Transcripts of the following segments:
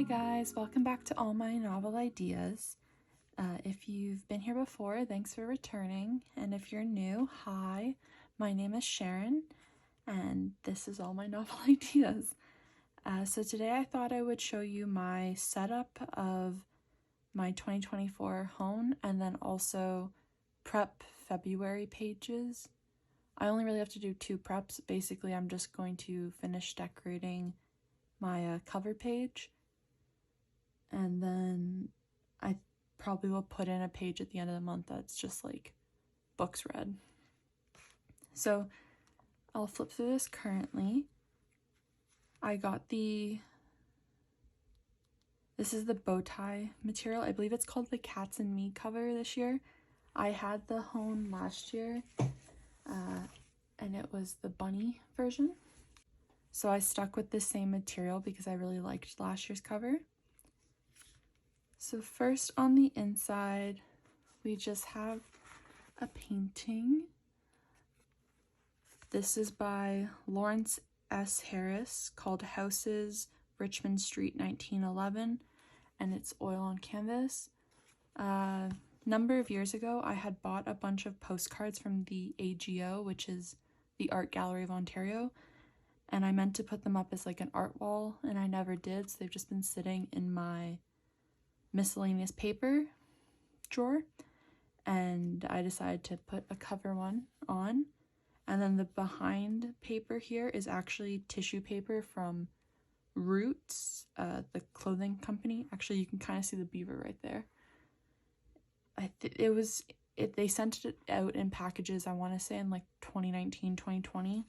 Hi guys, welcome back to All My Novel Ideas. If you've been here before, thanks for returning. And if you're new, hi, my name is Sharon, and this is All My Novel Ideas. So today I thought I would show you my setup of my 2024 home and then also prep February pages. I only really have to do 2 preps. Basically, I'm just going to finish decorating my cover page, and then I probably will put in a page at the end of the month that's just like books read. So I'll flip through this currently. I got this is the bow tie material. I believe it's called the Cats and Me cover this year. I had the home last year, and it was the bunny version. So I stuck with the same material because I really liked last year's cover. So first on the inside, we just have a painting. This is by Lawrence S. Harris called Houses, Richmond Street, 1911, and it's oil on canvas. Number of years ago, I had bought a bunch of postcards from the AGO, which is the Art Gallery of Ontario, and I meant to put them up as like an art wall, and I never did, so they've just been sitting in my miscellaneous paper drawer, and I decided to put a cover one on. And then the behind paper here is actually tissue paper from Roots, the clothing company. Actually, you can kind of see the beaver right there. They sent it out in packages, I want to say in like 2019, 2020,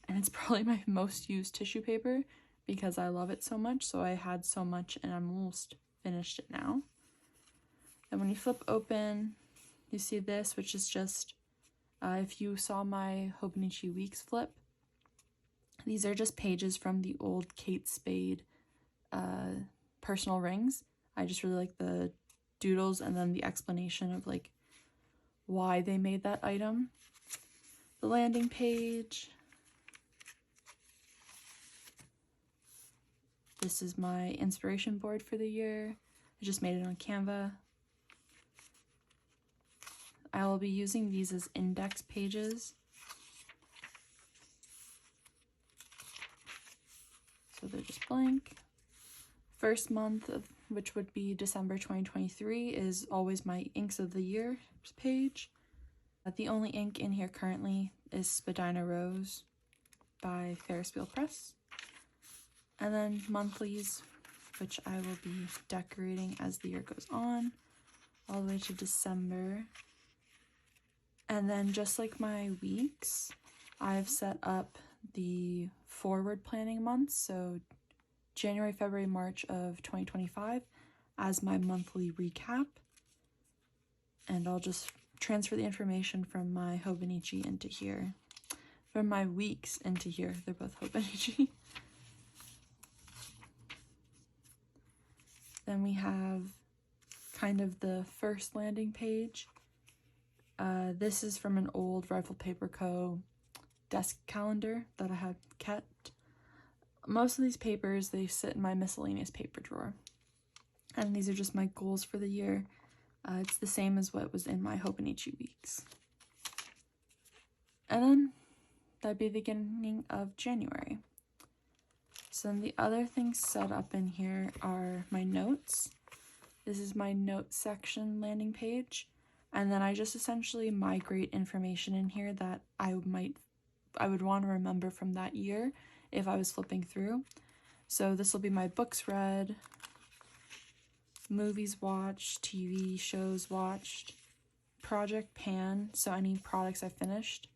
and it's probably my most used tissue paper because I love it so much. So I had so much and I'm almost finished it now. And when you flip open, you see this, which is just, if you saw my Hobonichi Weeks flip, these are just pages from the old Kate Spade personal rings. I just really like the doodles and then the explanation of like why they made that item. The landing page. This is my inspiration board for the year. I just made it on Canva. I will be using these as index pages. So they're just blank. First month, which would be December 2023, is always my inks of the year page. The only ink in here currently is Spadina Rose by Ferris Wheel Press. And then monthlies, which I will be decorating as the year goes on, all the way to December. And then just like my weeks, I've set up the forward planning months, so January, February, March of 2025 as my monthly recap. And I'll just transfer the information from my Hobonichi into here. From my weeks into here. They're both Hobonichi. Then we have kind of the first landing page. This is from an old Rifle Paper Co. desk calendar that I had kept. Most of these papers, they sit in my miscellaneous paper drawer. And these are just my goals for the year. It's the same as what was in my Hobonichi Weeks. And then that'd be the beginning of January. So then the other things set up in here are my notes. This is my notes section landing page. And then I just essentially migrate information in here that I would want to remember from that year if I was flipping through. So this will be my books read, movies watched, TV shows watched, project pan, so any products I finished,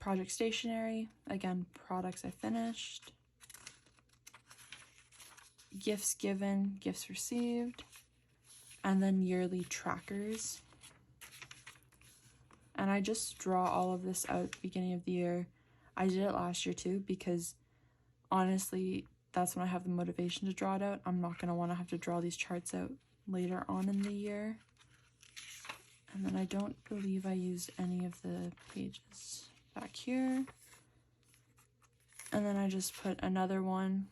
project stationery, again, products I finished, gifts given, gifts received, and then yearly trackers. And I just draw all of this out at the beginning of the year. I did it last year too because honestly, that's when I have the motivation to draw it out. I'm not going to want to have to draw these charts out later on in the year. And then I don't believe I used any of the pages back here. And then I just put another one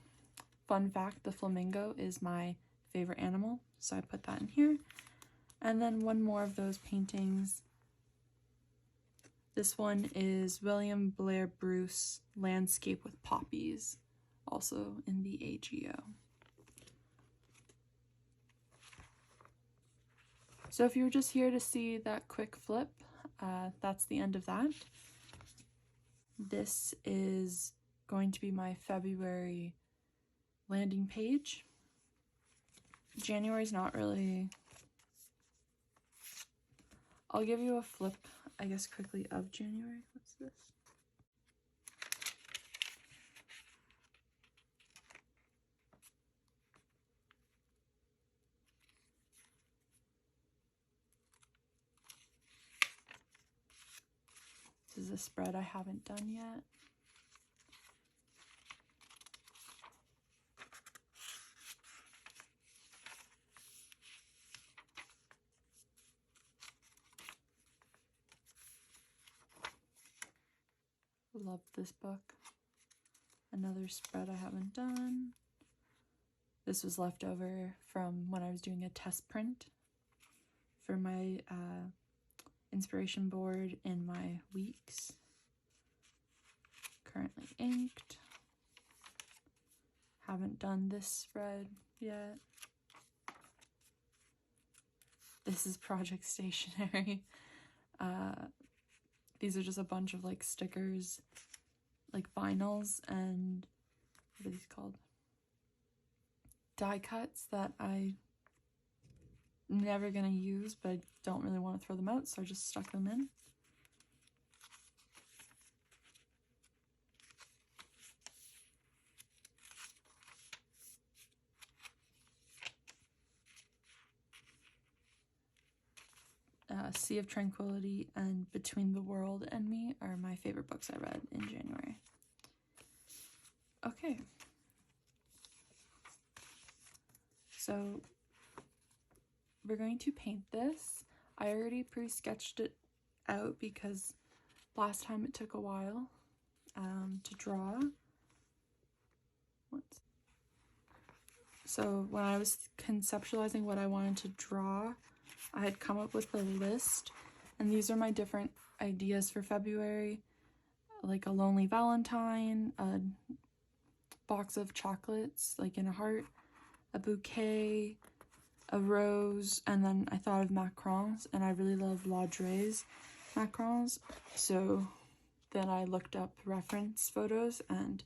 Fun fact, the flamingo is my favorite animal, so I put that in here. And then one more of those paintings. This one is William Blair Bruce, Landscape with Poppies, also in the AGO. So if you were just here to see that quick flip, that's the end of that. This is going to be my February landing page. January's not really... I'll give you a flip, I guess, quickly of January. What's this? This is a spread I haven't done yet. Love this book. Another spread I haven't done. This was left over from when I was doing a test print for my inspiration board in my weeks. Currently inked. Haven't done this spread yet. This is project stationery. These are just a bunch of like stickers, like vinyls, and what are these called? Die cuts that I'm never gonna use, but I don't really want to throw them out, so I just stuck them in. Sea of Tranquility and Between the World and Me are my favorite books I read in January. Okay. So we're going to paint this. I already pre-sketched it out because last time it took a while to draw. So when I was conceptualizing what I wanted to draw, I had come up with a list, and these are my different ideas for February, like a lonely Valentine, a box of chocolates, like in a heart, a bouquet, a rose, and then I thought of macarons, and I really love Laudrey's macarons, so then I looked up reference photos, and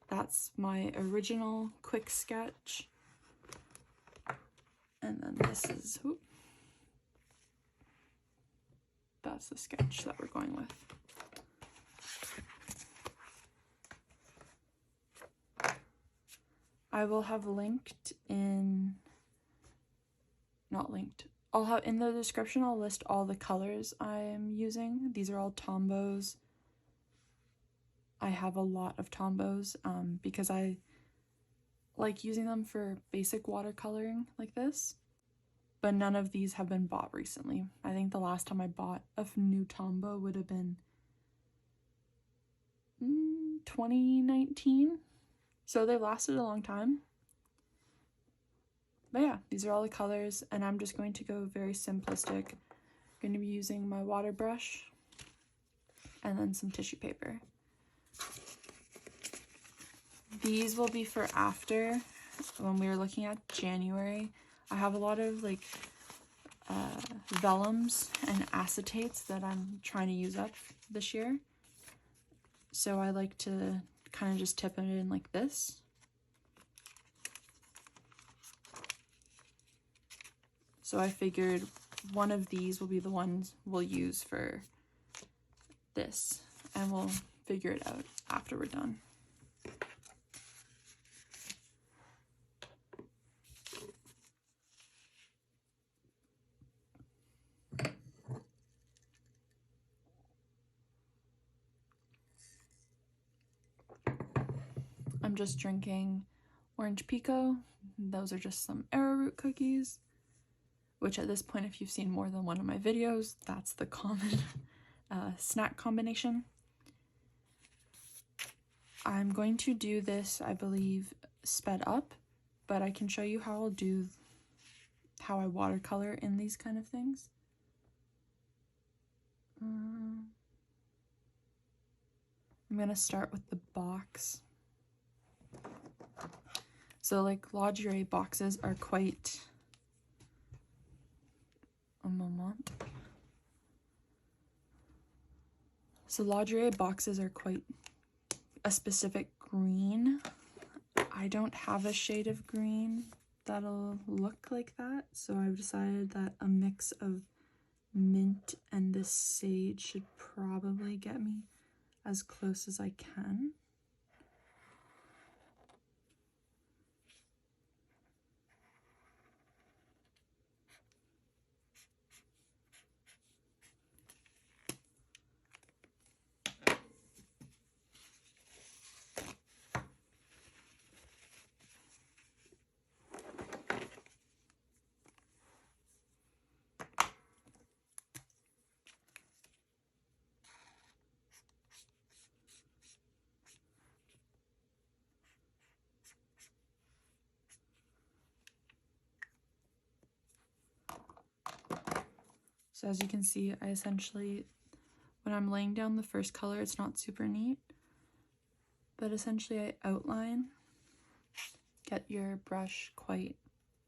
that's my original quick sketch. And then this is... Whoop, that's the sketch that we're going with. I will have linked in, not linked, I'll have in the description, I'll list all the colors I'm using. These are all Tombows. I have a lot of Tombows because I like using them for basic watercoloring like this. But none of these have been bought recently. I think the last time I bought a new Tombow would have been 2019. So they lasted a long time. But yeah, these are all the colors, and I'm just going to go very simplistic. I'm going to be using my water brush and then some tissue paper. These will be for after, when we were looking at January. I have a lot of like vellums and acetates that I'm trying to use up this year. So I like to kind of just tip it in like this. So I figured one of these will be the ones we'll use for this, and we'll figure it out after we're done. I'm just drinking orange pico. Those are just some arrowroot cookies, which at this point, if you've seen more than one of my videos, that's the common snack combination. I'm going to do this, I believe, sped up, but I can show you how I watercolor in these kind of things. I'm gonna start with the box. So like lingerie boxes are quite a moment. So lingerie boxes are quite a specific green. I don't have a shade of green that'll look like that, so I've decided that a mix of mint and this sage should probably get me as close as I can. So as you can see, I essentially, when I'm laying down the first color, it's not super neat, but essentially I outline, get your brush quite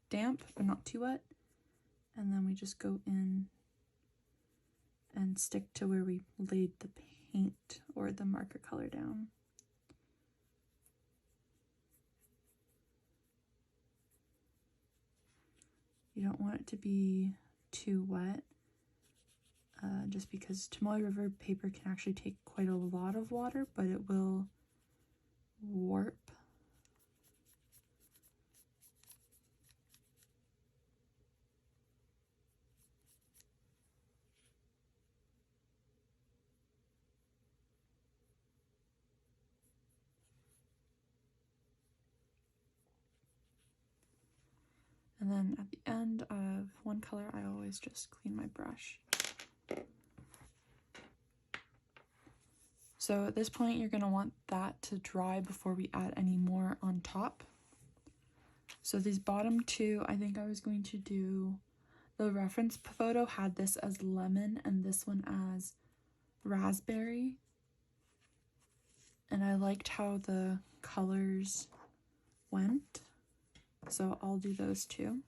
damp, but not too wet, and then we just go in and stick to where we laid the paint or the marker color down. You don't want it to be too wet, just because Tombow River paper can actually take quite a lot of water, but it will warp. And then at the end of one color, I always just clean my brush. So at this point, you're going to want that to dry before we add any more on top. So these bottom two, I think I was going to do, the reference photo had this as lemon and this one as raspberry. And I liked how the colors went, so I'll do those two.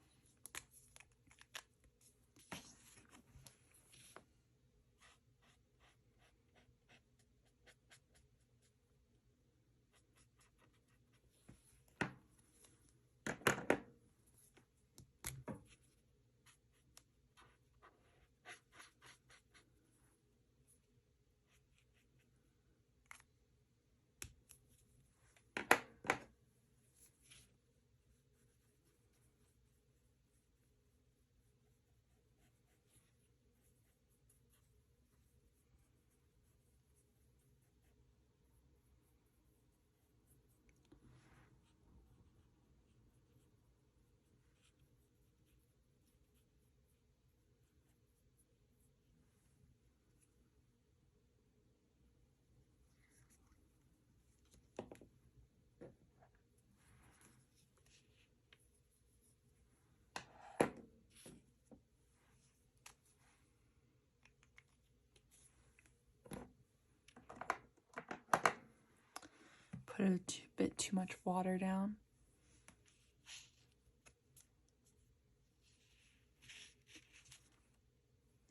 Put a bit too much water down.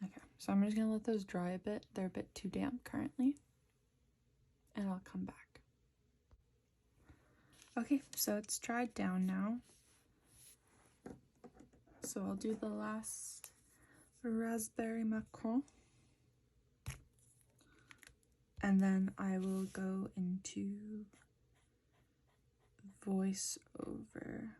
Okay, so I'm just gonna let those dry a bit. They're a bit too damp currently. And I'll come back. Okay, so it's dried down now. So I'll do the last raspberry macron. And then I will go into voice over.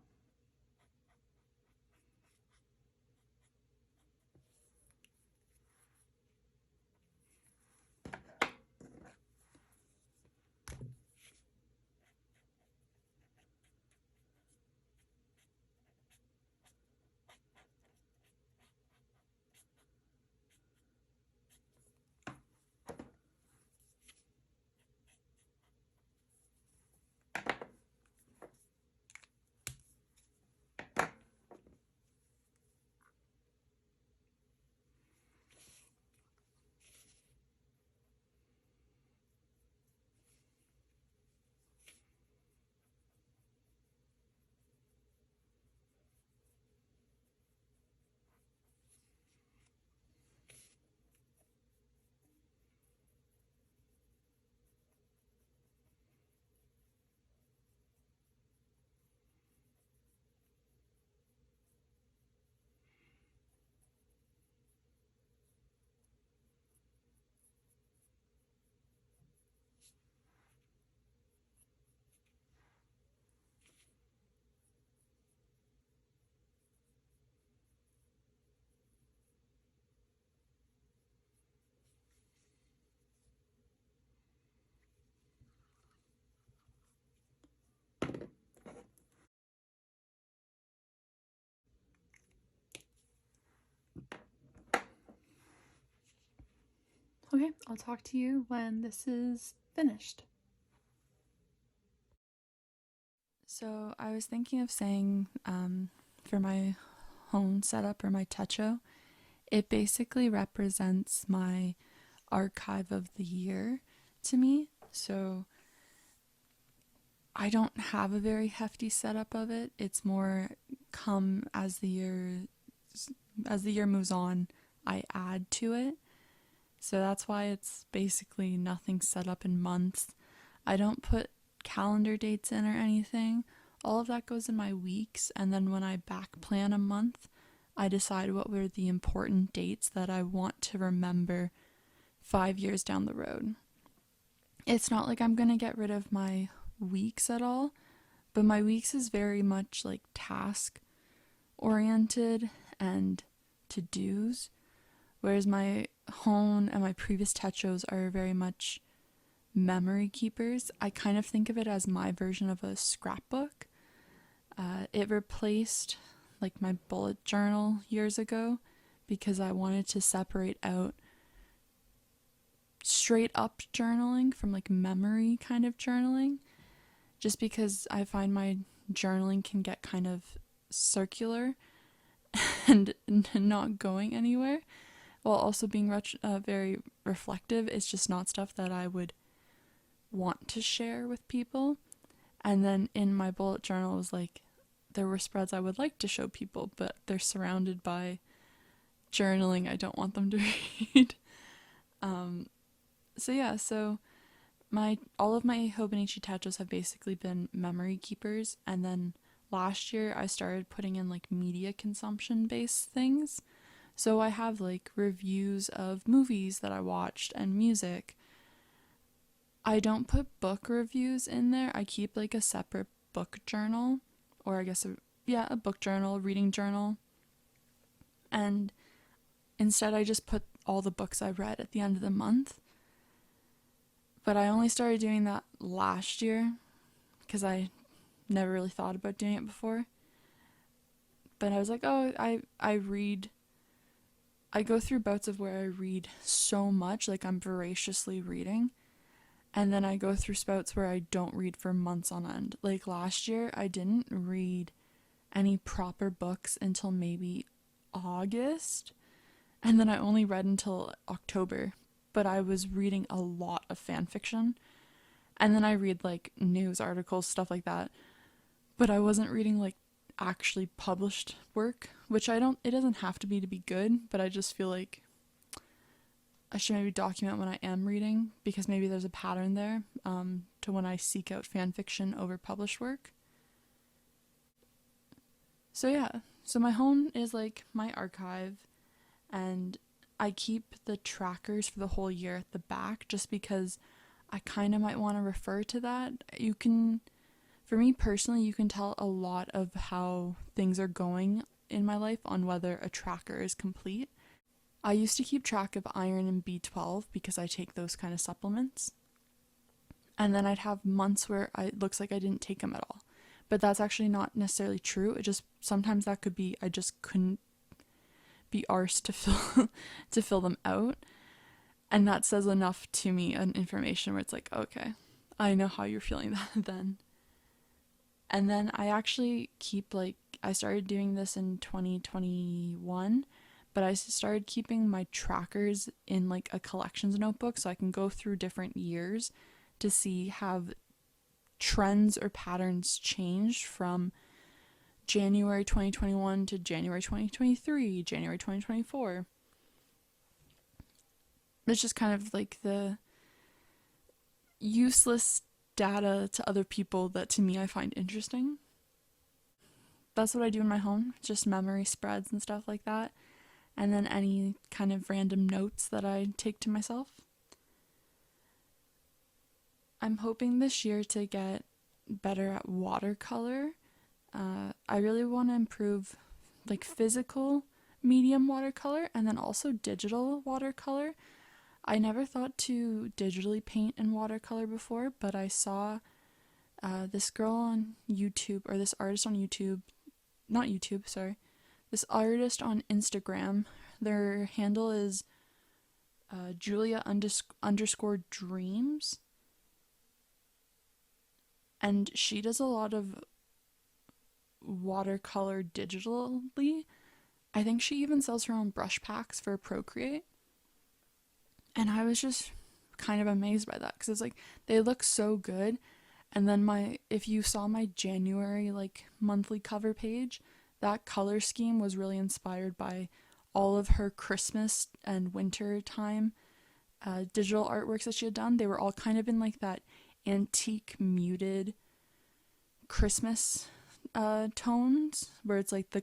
Okay, I'll talk to you when this is finished. So I was thinking of saying for my home setup or my techo, it basically represents my archive of the year to me. So I don't have a very hefty setup of it. It's more come as the year moves on, I add to it. So that's why it's basically nothing set up in months. I don't put calendar dates in or anything. All of that goes in my weeks, and then when I back plan a month, I decide what were the important dates that I want to remember 5 years down the road. It's not like I'm gonna get rid of my weeks at all, but my weeks is very much like task oriented and to-dos, whereas my home and my previous techos are very much memory keepers. I kind of think of it as my version of a scrapbook. It replaced like my bullet journal years ago because I wanted to separate out straight up journaling from like memory kind of journaling, just because I find my journaling can get kind of circular and not going anywhere, while also being very reflective. It's just not stuff that I would want to share with people. And then in my bullet journal was like, there were spreads I would like to show people, but they're surrounded by journaling I don't want them to read. So all of my Hobonichi techos have basically been memory keepers, and then last year I started putting in like media consumption based things. So I have like reviews of movies that I watched and music. I don't put book reviews in there. I keep like a separate book journal, or I guess a book journal, reading journal. And instead I just put all the books I read at the end of the month. But I only started doing that last year because I never really thought about doing it before. But I was like, oh, I go through bouts of where I read so much, like I'm voraciously reading. And then I go through spouts where I don't read for months on end. Like last year, I didn't read any proper books until maybe August. And then I only read until October. But I was reading a lot of fan fiction. And then I read like news articles, stuff like that. But I wasn't reading like actually published work, which it doesn't have to be good, but I just feel like I should maybe document when I am reading, because maybe there's a pattern there to when I seek out fan fiction over published work. So my home is like my archive, and I keep the trackers for the whole year at the back just because I kind of might want to refer to that. For me personally, you can tell a lot of how things are going in my life on whether a tracker is complete. I used to keep track of iron and B12 because I take those kind of supplements. And then I'd have months where it looks like I didn't take them at all. But that's actually not necessarily true. Sometimes that could be I just couldn't be arsed to fill them out. And that says enough to me, an information where it's like, okay, I know how you're feeling that then. And then I actually I started doing this in 2021, but I started keeping my trackers in like a collections notebook so I can go through different years to see how trends or patterns changed from January 2021 to January 2023, January 2024. It's just kind of like the useless data to other people that to me I find interesting. That's what I do in my home, just memory spreads and stuff like that, and then any kind of random notes that I take to myself. I'm hoping this year to get better at watercolor. I really want to improve like physical medium watercolor and then also digital watercolor. I never thought to digitally paint in watercolor before, but I saw this girl on YouTube, or this artist on this artist on Instagram. Their handle is Julia underscore dreams, and she does a lot of watercolor digitally. I think she even sells her own brush packs for Procreate, and I was just kind of amazed by that because it's like they look so good. And then if you saw my January like monthly cover page, that color scheme was really inspired by all of her Christmas and winter time digital artworks that she had done. They were all kind of in like that antique muted Christmas tones, where it's like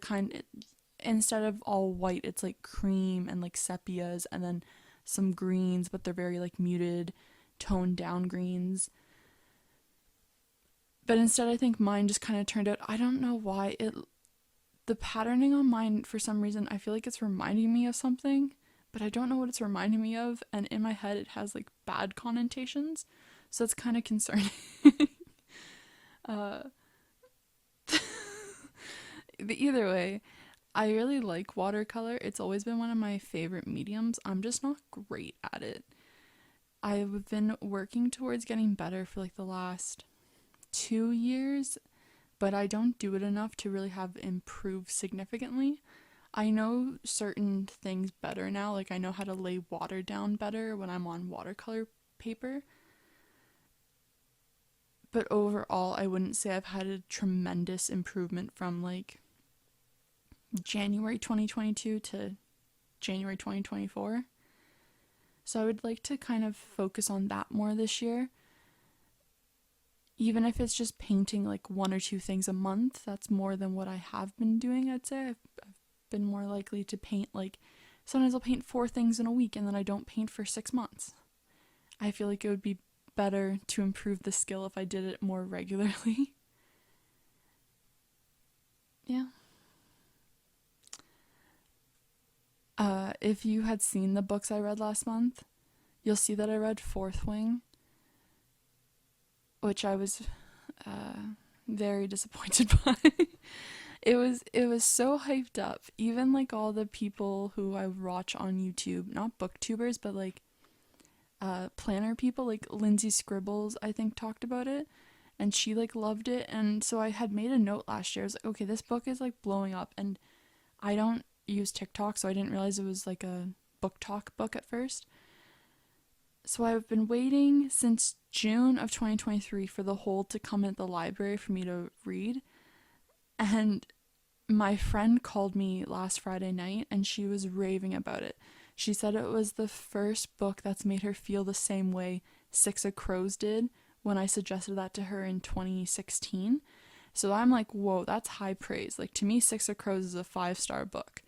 instead of all white, it's like cream and like sepias and then some greens, but they're very like muted, toned down greens. But instead, I think mine just kind of turned out, I don't know why, the patterning on mine, for some reason, I feel like it's reminding me of something, but I don't know what it's reminding me of, and in my head it has like bad connotations, so it's kind of concerning. But either way, I really like watercolor. It's always been one of my favorite mediums. I'm just not great at it. I've been working towards getting better for like the last 2 years, but I don't do it enough to really have improved significantly. I know certain things better now, like I know how to lay water down better when I'm on watercolor paper. But overall, I wouldn't say I've had a tremendous improvement from like January 2022 to January 2024. So I would like to kind of focus on that more this year. Even if it's just painting like 1 or 2 things a month, that's more than what I have been doing, I'd say. I've been more likely to paint like, sometimes I'll paint 4 things in a week and then I don't paint for 6 months. I feel like it would be better to improve the skill if I did it more regularly. Yeah. If you had seen the books I read last month, you'll see that I read Fourth Wing, which I was very disappointed by. It was so hyped up. Even like all the people who I watch on YouTube, not booktubers, but like planner people, like Lindsay Scribbles, I think talked about it, and she like loved it. And so I had made a note last year. I was like, okay, this book is like blowing up, and I don't use TikTok, so I didn't realize it was like a book talk book at first. So I've been waiting since June of 2023 for the hold to come at the library for me to read. And my friend called me last Friday night and she was raving about it. She said it was the first book that's made her feel the same way Six of Crows did when I suggested that to her in 2016. So I'm like, whoa, that's high praise. Like, to me, Six of Crows is a 5-star book.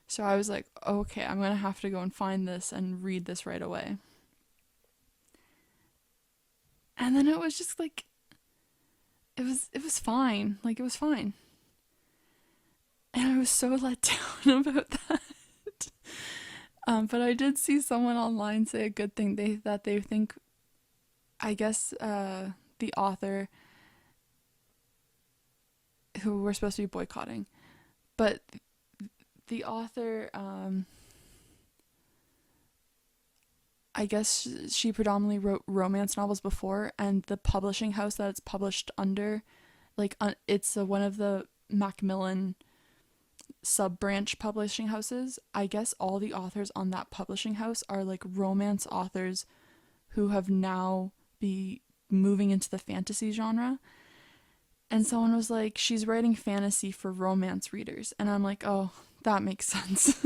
So I was like, okay, I'm going to have to go and find this and read this right away. And then it was just like, it was fine. Like, it was fine. And I was so let down about that. But I did see someone online say a good thing. That they think, I guess, the author who we're supposed to be boycotting, but the author, I guess she predominantly wrote romance novels before, and the publishing house that it's published under, like, it's one of the Macmillan sub-branch publishing houses. I guess all the authors on that publishing house are like romance authors who have now be moving into the fantasy genre. And someone was like, she's writing fantasy for romance readers. And I'm like, oh, that makes sense.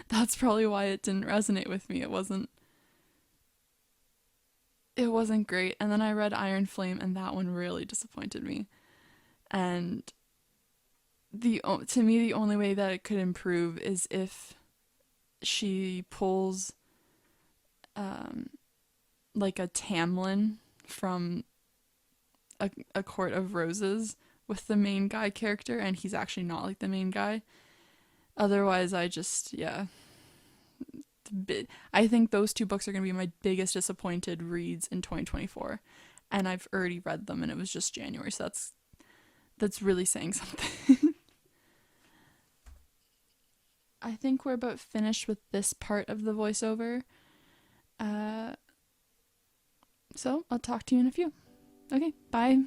That's probably why it didn't resonate with me. It wasn't great. And then I read Iron Flame, and that one really disappointed me. And to me, the only way that it could improve is if she pulls like a Tamlin from a Court of Roses with the main guy character, and he's actually not like the main guy. Otherwise, I think those 2 books are going to be my biggest disappointed reads in 2024, and I've already read them, and it was just January, so that's really saying something. I think we're about finished with this part of the voiceover. So I'll talk to you in a few. Okay, bye.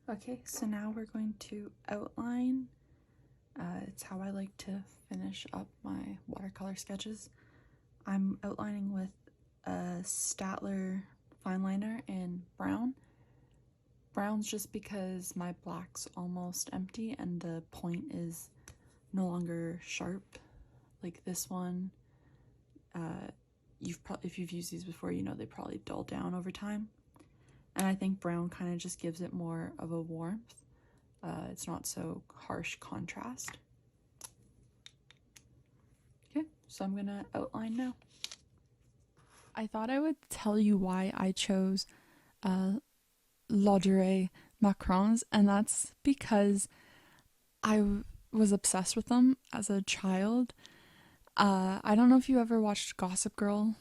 Okay, so now we're going to outline. It's how I like to finish up my watercolor sketches. I'm outlining with a Statler fine liner in brown. Brown's just because my black's almost empty and the point is no longer sharp. Like this one, if you've used these before, you know they probably dull down over time. And I think brown kind of just gives it more of a warmth. It's not so harsh contrast. Okay, so I'm gonna outline now. I thought I would tell you why I chose lingerie macarons, and that's because I was obsessed with them as a child. I don't know if you ever watched Gossip Girl.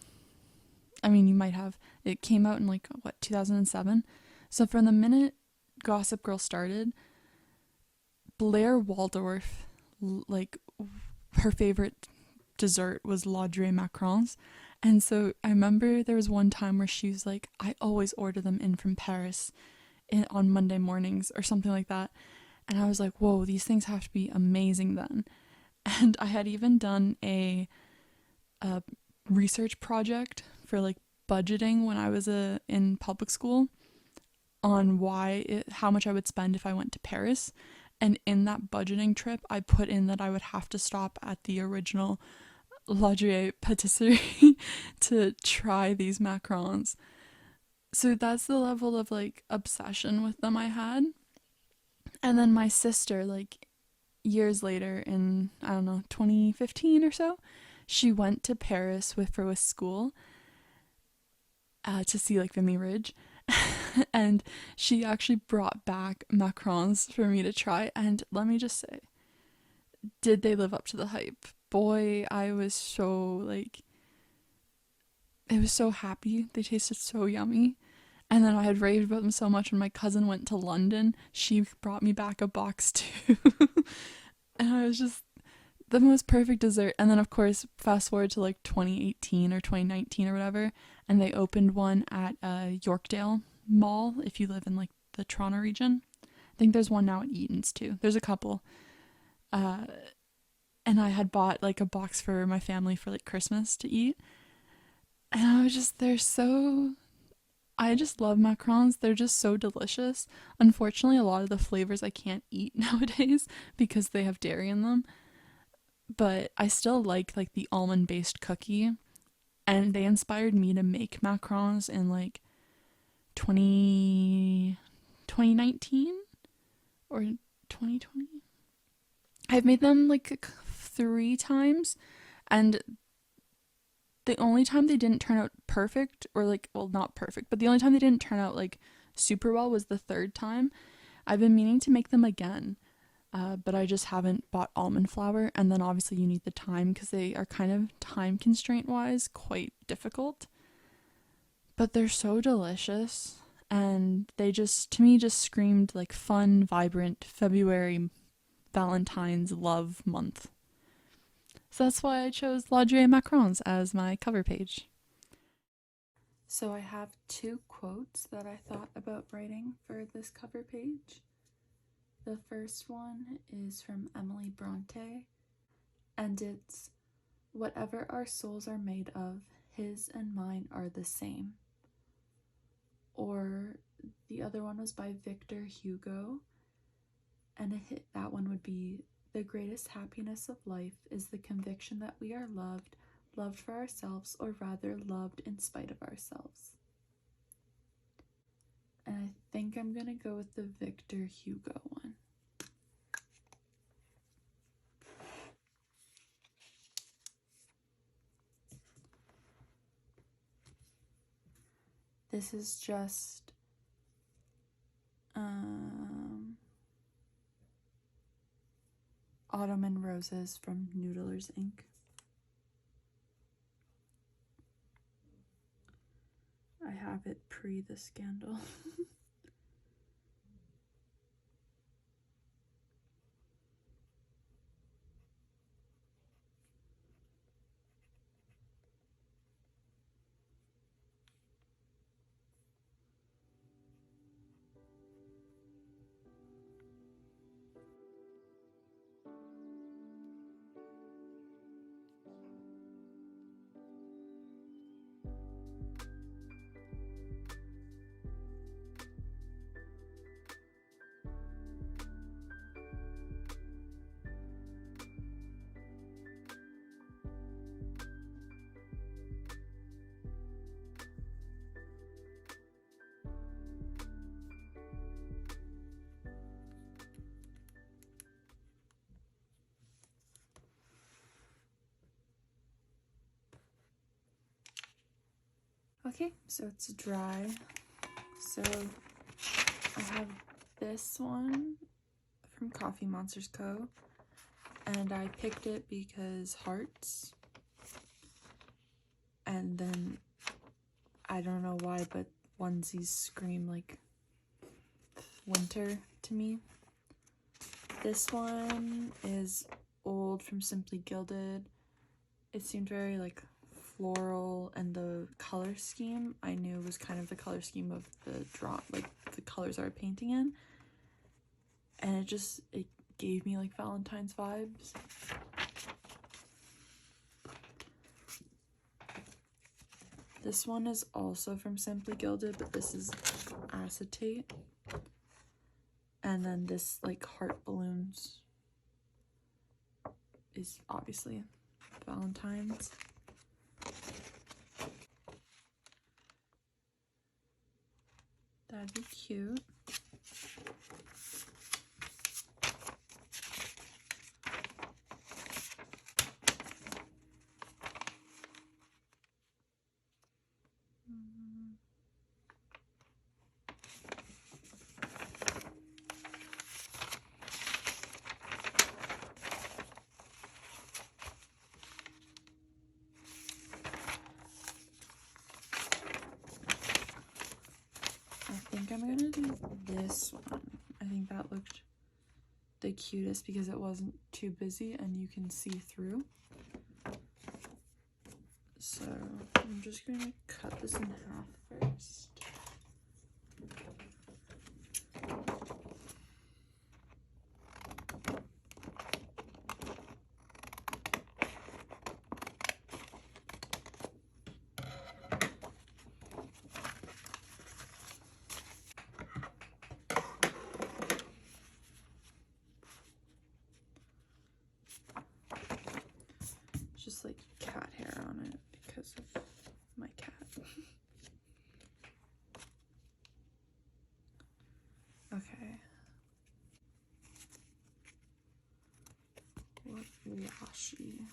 I mean, you might have. It came out in 2007. So from the minute Gossip Girl started, Blair Waldorf, her favorite dessert was lingerie macarons. And so I remember there was one time where she was like, I always order them in from Paris on Monday mornings or something like that. And I was like, whoa, these things have to be amazing then. And I had even done a research project for budgeting when I was in public school on how much I would spend if I went to Paris. And in that budgeting trip, I put in that I would have to stop at the original lingerie patisserie to try these macarons. So that's the level of obsession with them I had. And then my sister, years later in, I don't know, 2015 or so, she went to Paris with school to see Vimy Ridge. And she actually brought back macarons for me to try. And let me just say, did they live up to the hype? Boy, I was so it was so happy. They tasted so yummy. And then I had raved about them so much when my cousin went to London. She brought me back a box too. And I was just the most perfect dessert. And then, of course, fast forward to 2018 or 2019 or whatever, and they opened one at Yorkdale Mall if you live in the Toronto region. I think there's one now at Eaton's too. There's a couple. And I had bought a box for my family for Christmas to eat. And I was just, I just love macarons. They're just so delicious. Unfortunately, a lot of the flavors I can't eat nowadays because they have dairy in them. But I still like the almond based cookie. And they inspired me to make macarons in 2019 or 2020. I've made them 3 times, and the only time they didn't turn out perfect, or well, not perfect, but the only time they didn't turn out super well was the 3rd time. I've been meaning to make them again, but I just haven't bought almond flour, and then obviously you need the time because they are kind of time constraint wise quite difficult. But they're so delicious, and they just, to me, just screamed fun, vibrant February Valentine's love month. So that's why I chose lingerie macarons as my cover page. So I have 2 quotes that I thought about writing for this cover page. The first one is from Emily Bronte, and it's, "Whatever our souls are made of, his and mine are the same." Or the other one was by Victor Hugo, and that one would be, "The greatest happiness of life is the conviction that we are loved, loved for ourselves, or rather loved in spite of ourselves." And I think I'm gonna go with the Victor Hugo one. This is just Autumn and Roses from Noodlers ink. I have it pre the scandal. Okay, so it's dry. So I have this one from Coffee Monsters Co. And I picked it because hearts. And then I don't know why, but onesies scream like winter to me. This one is old from Simply Gilded. It seemed very like floral, and the color scheme I knew was kind of the color scheme of the like the colors I was painting in, and it gave me like Valentine's vibes. This one is also from Simply Gilded, but this is acetate, and then this like heart balloons is obviously Valentine's. That'd be cute. I think I'm gonna do this one. I think that looked the cutest because it wasn't too busy and you can see through. So I'm just gonna cut this in half first. Just like cat hair on it because of my cat. Okay. What washi?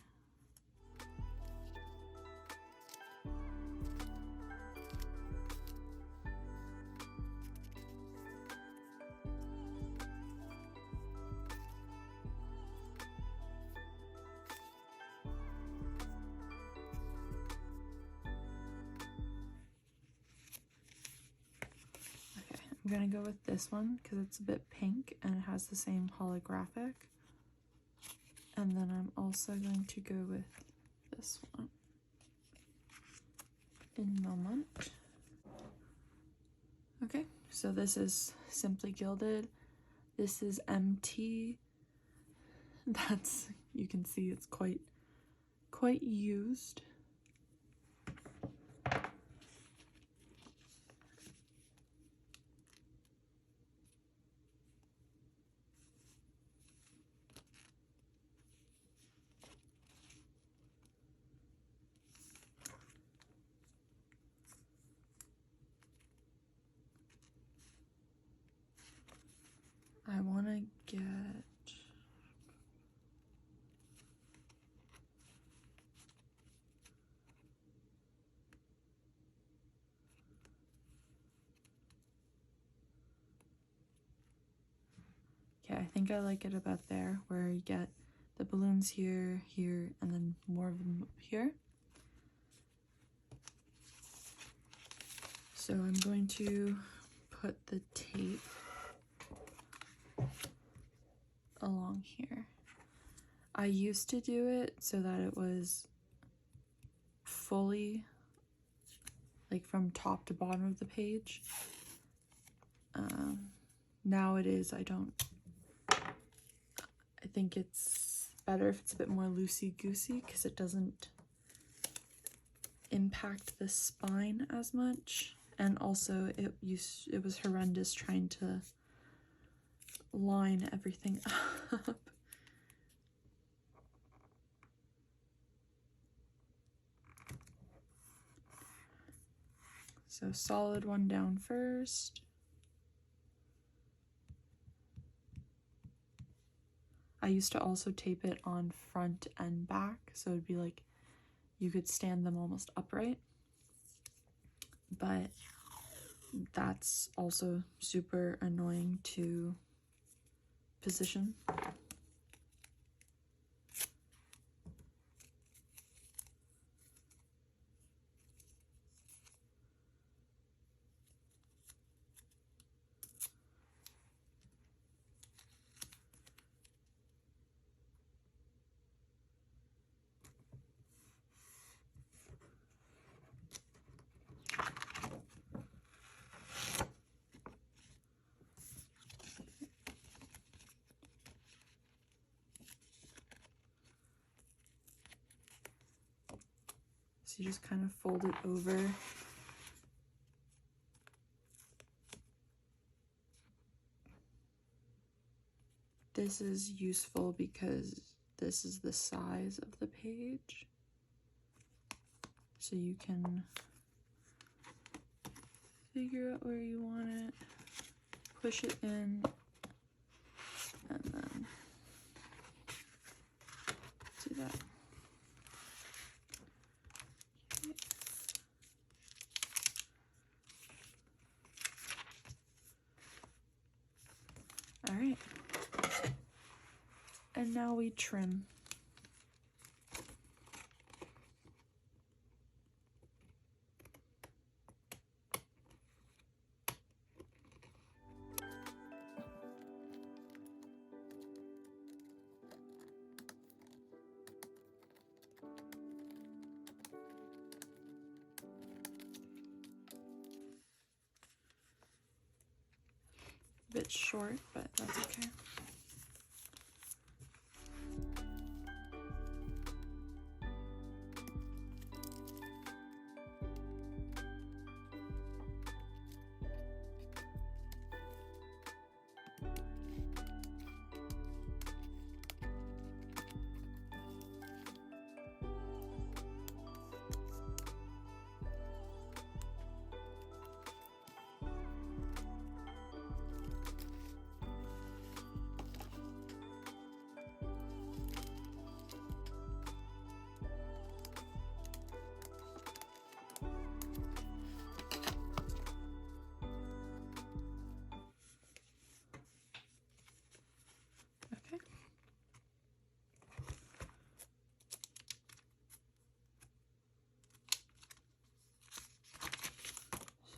I'm gonna go with this one because it's a bit pink and it has the same holographic. And then I'm also going to go with this one in Moment. Okay, so this is Simply Gilded. This is MT. That's, you can see it's quite used. I want to get okay, I think I like it about there where you get the balloons here, here, and then more of them here. So I'm going to put the tape along here. I used to do it so that it was fully like from top to bottom of the page. Now it is, I think it's better if it's a bit more loosey-goosey because it doesn't impact the spine as much. And also it was horrendous trying to line everything up. So solid one down first. I used to also tape it on front and back, so it'd be like you could stand them almost upright. But that's also super annoying to position. So you just kind of fold it over. This is useful because this is the size of the page. So you can figure out where you want it, push it in, and then do that. All right. And now we trim. A bit short, but that's okay.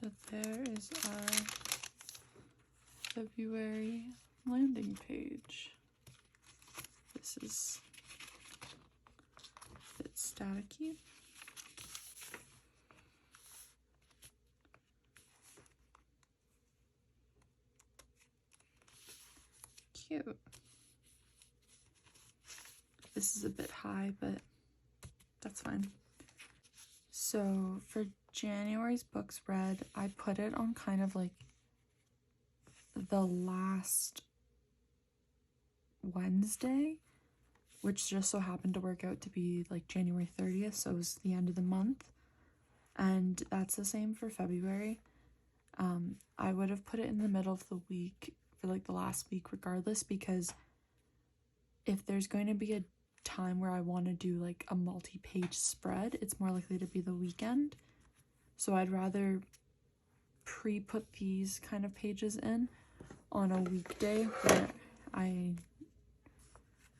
So there is our February landing page. This is a bit staticky. Cute. This is a bit high, but that's fine. So for January's books read, I put it on kind of like the last Wednesday, which just so happened to work out to be like January 30th, so it was the end of the month. And that's the same for February. I would have put it in the middle of the week for like the last week regardless, because if there's going to be a time where I want to do like a multi-page spread, it's more likely to be the weekend. So I'd rather pre-put these kind of pages in on a weekday where I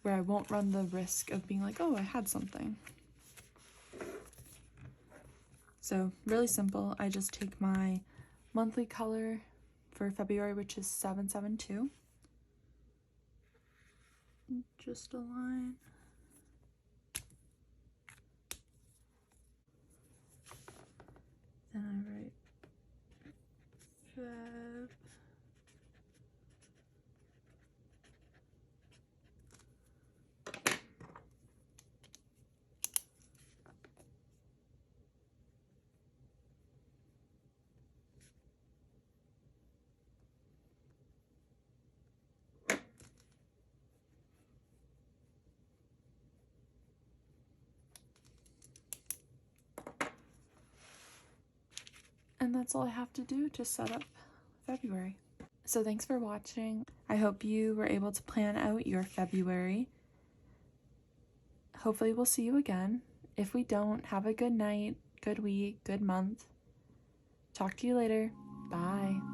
where I won't run the risk of being like, oh, I had something. So really simple. I just take my monthly color for February, which is 772. Just a line. Then I write Feb. And that's all I have to do to set up February. So thanks for watching. I hope you were able to plan out your February. Hopefully we'll see you again. If we don't, have a good night, good week, good month. Talk to you later. Bye.